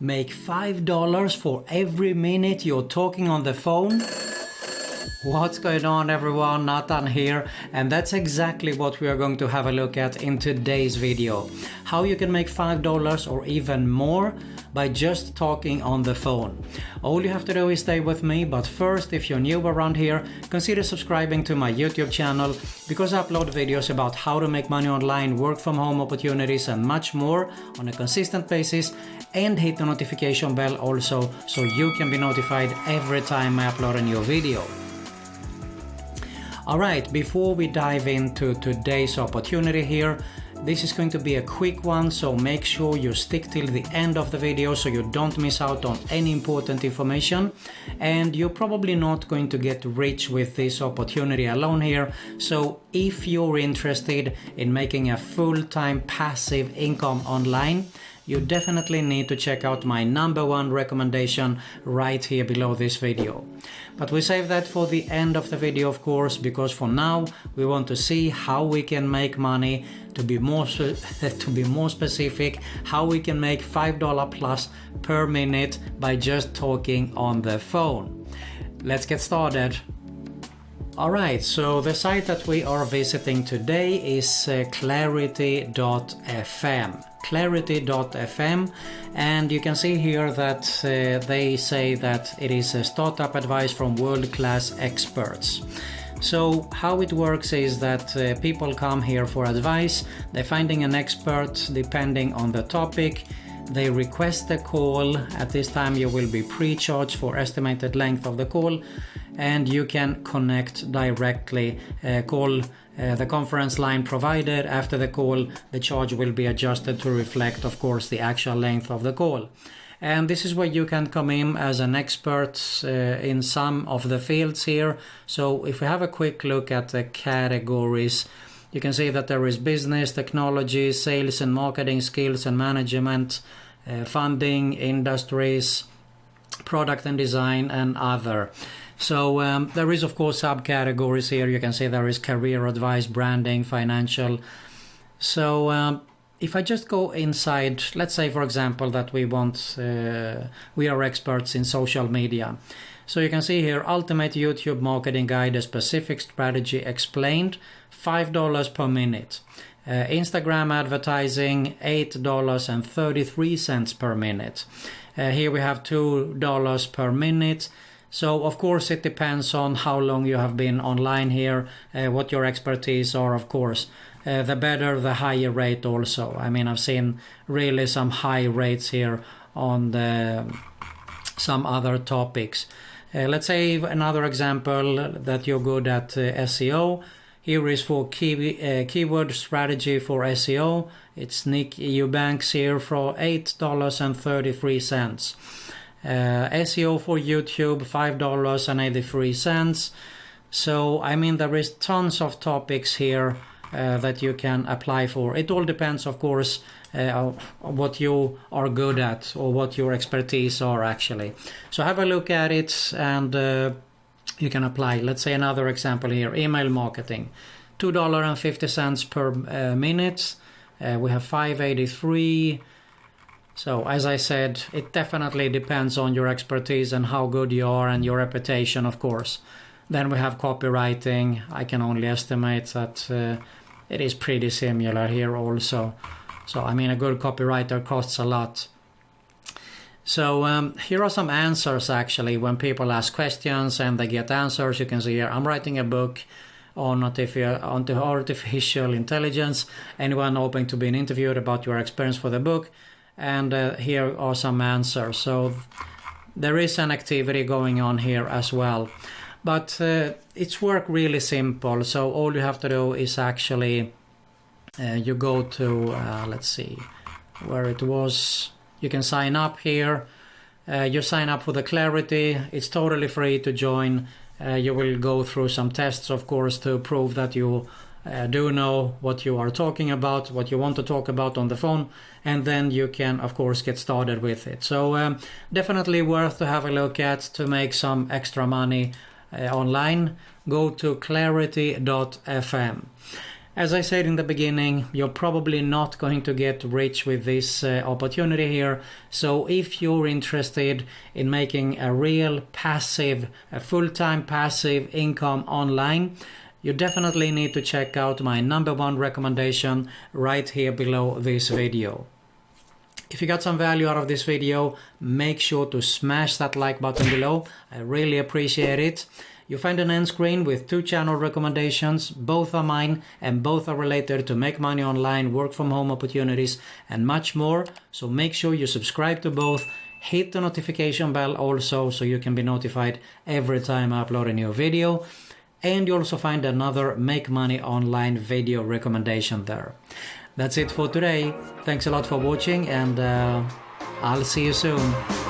Make $5 for every minute you're talking on the phone? What's going on, everyone? Nathan here, and that's exactly what we are going to have a look at in today's video. How you can make $5 or even more by just talking on the phone. All you have to do is stay with me, but first, if you're new around here, consider subscribing to my YouTube channel because I upload videos about how to make money online, work from home opportunities and much more on a consistent basis, and hit the notification bell also so you can be notified every time I upload a new video. Alright, before we dive into today's opportunity here, this is going to be a quick one, so make sure you stick till the end of the video so you don't miss out on any important information. And you're probably not going to get rich with this opportunity alone here, so if you're interested in making a full-time passive income online, you definitely need to check out my #1 recommendation right here below this video. But we save that for the end of the video, of course, because for now we want to see how we can make money. To be more specific, how we can make $5 plus per minute by just talking on the phone. Let's get started. Alright, so the site that we are visiting today is clarity.fm. Clarity.fm, and you can see here that they say that it is a startup advice from world-class experts. So how it works is that people come here for advice. They're finding an expert depending on the topic. They request a call. At this time you will be pre-charged for estimated length of the call, and you can connect directly, call the conference line provided. After the call, the charge will be adjusted to reflect, of course, the actual length of the call. And this is where you can come in as an expert in some of the fields here. So if we have a quick look at the categories, you can see that there is business, technology, sales and marketing, skills and management, funding, industries, product and design, and other. So there is, of course, subcategories here. You can see there is career advice, branding, financial. So if I just go inside, let's say, for example, that we are experts in social media. So you can see here, Ultimate YouTube Marketing Guide, a specific strategy explained, $5 per minute. Instagram advertising, $8.33 per minute. Here we have $2 per minute. So of course it depends on how long you have been online here, what your expertise are, of course. The better, the higher rate also. I mean, I've seen really some high rates here on some other topics. Let's say another example that you're good at SEO. Here is for keyword strategy for SEO. It's Nick Eubanks here for $8.33. SEO for YouTube, $5.83. So I mean, there is tons of topics here that you can apply for. It all depends, of course, what you are good at or what your expertise are actually. So have a look at it and you can apply. Let's say another example here, email marketing, $2.50 per minute. We have $5.83. So as I said, it definitely depends on your expertise and how good you are and your reputation, of course. Then we have copywriting. I can only estimate that it is pretty similar here also. So I mean, a good copywriter costs a lot. So here are some answers actually when people ask questions and they get answers. You can see here, I'm writing a book on artificial intelligence. Anyone hoping to be interviewed about your experience for the book? And here are some answers. So there is an activity going on here as well. But it's work really simple. So all you have to do is actually you go to, let's see where it was. You can sign up here. You sign up for the Clarity. It's totally free to join. You will go through some tests, of course, to prove that you do know what you are talking about, what you want to talk about on the phone, and then you can, of course, get started with it. So definitely worth to have a look at to make some extra money online. Go to clarity.fm. As I said in the beginning, you're probably not going to get rich with this opportunity here. So if you're interested in making a real passive, a full-time passive income online, you definitely need to check out my #1 recommendation right here below this video. If you got some value out of this video, make sure to smash that like button below. I really appreciate it. You find an end screen with 2 channel recommendations. Both are mine and both are related to make money online, work from home opportunities and much more. So make sure you subscribe to both. Hit the notification bell also so you can be notified every time I upload a new video. And you also find another Make Money Online video recommendation there. That's it for today. Thanks a lot for watching and I'll see you soon.